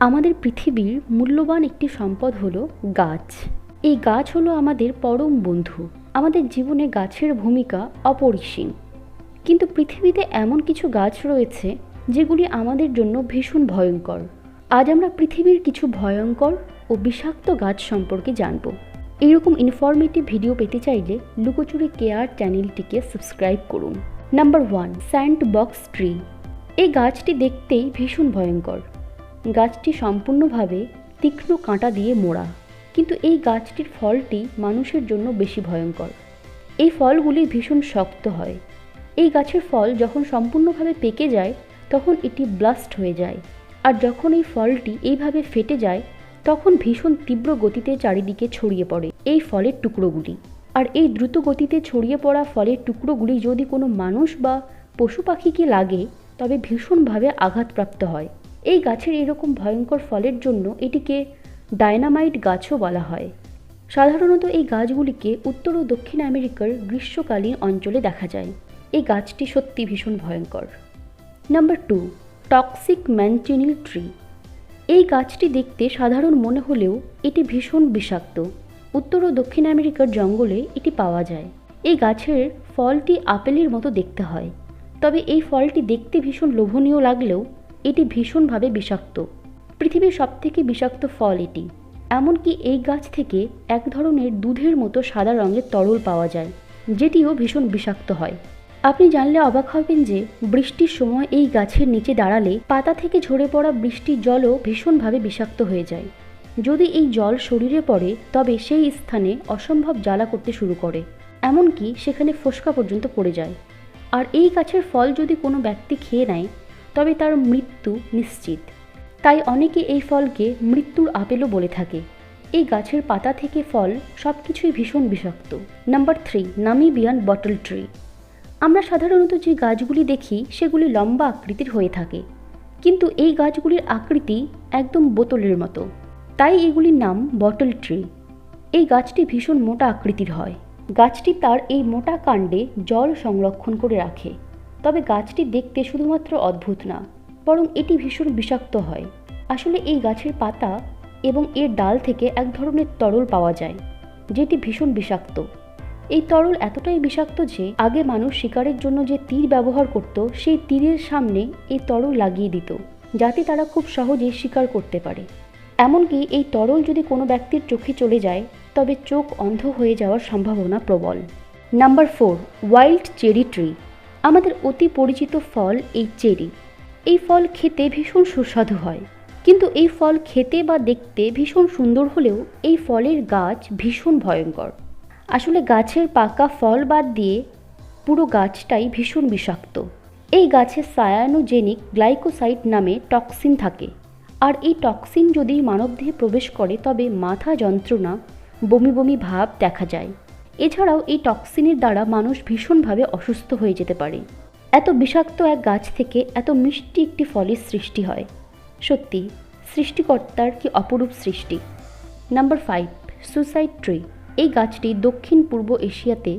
আমাদের পৃথিবীর মূল্যবান একটি সম্পদ হলো গাছ। এই গাছ হলো আমাদের পরম বন্ধু। আমাদের জীবনে গাছের ভূমিকা অপরিসীম। কিন্তু পৃথিবীতে এমন কিছু গাছ রয়েছে যেগুলি আমাদের জন্য ভীষণ ভয়ঙ্কর। আজ আমরা পৃথিবীর কিছু ভয়ঙ্কর ও বিষাক্ত গাছ সম্পর্কে জানব। এইরকম ইনফরমেটিভ ভিডিও পেতে চাইলে লুকোচুরি কেয়ার চ্যানেলটিকে সাবস্ক্রাইব করুন। Number 1, sand box tree. এই গাছটি দেখতেই ভীষণ ভয়ঙ্কর। গাছটি সম্পূর্ণভাবে তীক্ষ্ণ কাঁটা দিয়ে মোড়া, কিন্তু এই গাছটির ফলটি মানুষের জন্য বেশি ভয়ঙ্কর। এই ফলগুলি ভীষণ শক্ত হয়। এই গাছের ফল যখন সম্পূর্ণভাবে পেকে যায় তখন এটি ব্লাস্ট হয়ে যায়, আর যখন এই ফলটি এইভাবে ফেটে যায় তখন ভীষণ তীব্র গতিতে চারিদিকে ছড়িয়ে পড়ে এই ফলের টুকরোগুলি। আর এই দ্রুত গতিতে ছড়িয়ে পড়া ফলের টুকরোগুলি যদি কোনো মানুষ বা পশু পাখিকে লাগে তবে ভীষণভাবে আঘাতপ্রাপ্ত হয়। এই গাছের এরকম ভয়ঙ্কর ফলের জন্য এটিকে ডায়নামাইট গাছও বলা হয়। সাধারণত এই গাছগুলিকে উত্তর ও দক্ষিণ আমেরিকার গ্রীষ্মকালীন অঞ্চলে দেখা যায়। এই গাছটি সত্যি ভীষণ ভয়ঙ্কর। Number 2, toxic manchineel tree. এই গাছটি দেখতে সাধারণ মনে হলেও এটি ভীষণ বিষাক্ত। উত্তর ও দক্ষিণ আমেরিকার জঙ্গলে এটি পাওয়া যায়। এই গাছের ফলটি আপেলের মতো দেখতে হয়, তবে এই ফলটি দেখতে ভীষণ লোভনীয় লাগলেও এটি ভীষণভাবে বিষাক্ত। পৃথিবীর সবথেকে বিষাক্ত ফল এটি। এমনকি এই গাছ থেকে এক ধরনের দুধের মতো সাদা রঙের তরল পাওয়া যায়, যেটিও ভীষণ বিষাক্ত হয়। আপনি জানলে অবাক হবেন যে বৃষ্টির সময় এই গাছের নিচে দাঁড়ালে পাতা থেকে ঝরে পড়া বৃষ্টির জলও ভীষণভাবে বিষাক্ত হয়ে যায়। যদি এই জল শরীরে পড়ে তবে সেই স্থানে অসম্ভব জ্বালা করতে শুরু করে, এমনকি সেখানে ফোস্কা পর্যন্ত পড়ে যায়। আর এই গাছের ফল যদি কোনো ব্যক্তি খেয়ে নেয় তবে তার মৃত্যু নিশ্চিত। তাই অনেকে এই ফলকে মৃত্যুর আপেলও বলে থাকে। এই গাছের পাতা থেকে ফল সব কিছুই ভীষণ বিষাক্ত। Number 3, Namibian bottle tree. আমরা সাধারণত যে গাছগুলি দেখি সেগুলি লম্বা আকৃতির হয়ে থাকে, কিন্তু এই গাছগুলির আকৃতি একদম বোতলের মতো, তাই এগুলির নাম বটল ট্রি। এই গাছটি ভীষণ মোটা আকৃতির হয়। গাছটি তার এই মোটা কাণ্ডে জল সংরক্ষণ করে রাখে। তবে গাছটি দেখতে শুধুমাত্র অদ্ভুত না, বরং এটি ভীষণ বিষাক্ত হয়। আসলে এই গাছের পাতা এবং এর ডাল থেকে এক ধরনের তরল পাওয়া যায়, যেটি ভীষণ বিষাক্ত। এই তরল এতটাই বিষাক্ত যে আগে মানুষ শিকারের জন্য যে তীর ব্যবহার করত সেই তীরের সামনে এই তরল লাগিয়ে দিত, যাতে তারা খুব সহজেই শিকার করতে পারে। এমনকি এই তরল যদি কোনো ব্যক্তির চোখে চলে যায় তবে চোখ অন্ধ হয়ে যাওয়ার সম্ভাবনা প্রবল। Number 4, wild cherry tree. আমাদের অতি পরিচিত ফল এই চেরি। এই ফল খেতে ভীষণ সুস্বাদু হয়, কিন্তু এই ফল খেতে বা দেখতে ভীষণ সুন্দর হলেও এই ফলের গাছ ভীষণ ভয়ঙ্কর। আসলে গাছের পাকা ফল বাদ দিয়ে পুরো গাছটাই ভীষণ বিষাক্ত। এই গাছে সায়ানোজেনিক গ্লাইকোসাইড নামে টক্সিন থাকে, আর এই টক্সিন যদি মানবদেহে প্রবেশ করে তবে মাথা যন্ত্রণা, বমি বমি ভাব দেখা যায়। এছাড়াও এই টক্সিনের দ্বারা মানুষ ভীষণভাবে অসুস্থ হয়ে যেতে পারে। এত বিষাক্ত এক গাছ থেকে এত মিষ্টি একটি ফলের সৃষ্টি হয়। সত্যি সৃষ্টিকর্তার কি অপরূপ সৃষ্টি। Number 5, suicide tree. এই গাছটি দক্ষিণ পূর্ব এশিয়াতে,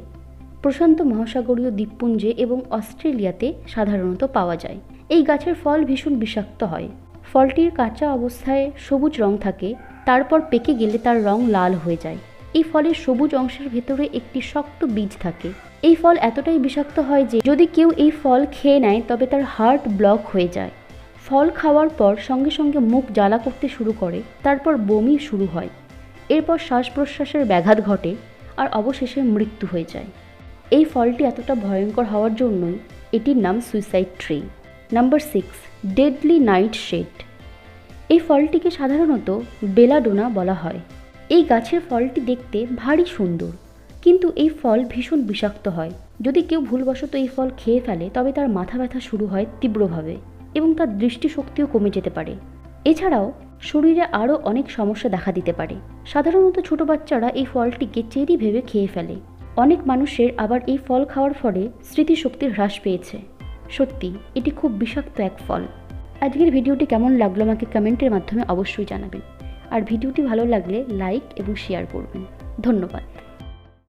প্রশান্ত মহাসাগরীয় দ্বীপপুঞ্জে এবং অস্ট্রেলিয়াতে সাধারণত পাওয়া যায়। এই গাছের ফল ভীষণ বিষাক্ত হয়। ফলটির কাঁচা অবস্থায় সবুজ রং থাকে, তারপর পেকে গেলে তার রং লাল হয়ে যায়। এই ফলের সবুজ অংশের ভেতরে একটি শক্ত বীজ থাকে। এই ফল এতটাই বিষাক্ত হয় যে যদি কেউ এই ফল খেয়ে নেয় তবে তার হার্ট ব্লক হয়ে যায়। ফল খাওয়ার পর সঙ্গে সঙ্গে মুখ জ্বালা করতে শুরু করে, তারপর বমি শুরু হয়, এরপর শ্বাস প্রশ্বাসের ব্যাঘাত ঘটে, আর অবশেষে মৃত্যু হয়ে যায়। এই ফলটি এতটা ভয়ঙ্কর হওয়ার জন্যই এটির নাম suicide tree. Number 6, deadly nightshade. এই ফলটিকে সাধারণত বেলাডোনা বলা হয়। এই গাছের ফলটি দেখতে ভারী সুন্দর, কিন্তু এই ফল ভীষণ বিষাক্ত হয়। যদি কেউ ভুলবশত এই ফল খেয়ে ফেলে তবে তার মাথা ব্যথা শুরু হয় তীব্রভাবে এবং তার দৃষ্টিশক্তিও কমে যেতে পারে। এছাড়াও শরীরে আরও অনেক সমস্যা দেখা দিতে পারে। সাধারণত ছোট বাচ্চারা এই ফলটিকে চেরি ভেবে খেয়ে ফেলে। অনেক মানুষের আবার এই ফল খাওয়ার ফলে স্মৃতিশক্তির হ্রাস পেয়েছে। সত্যি এটি খুব বিষাক্ত এক ফল। আজকের ভিডিওটি কেমন লাগলো আমাকে কমেন্টের মাধ্যমে অবশ্যই জানাবেন, আর ভিডিওটি ভালো লাগলে লাইক এবং শেয়ার করবেন। ধন্যবাদ।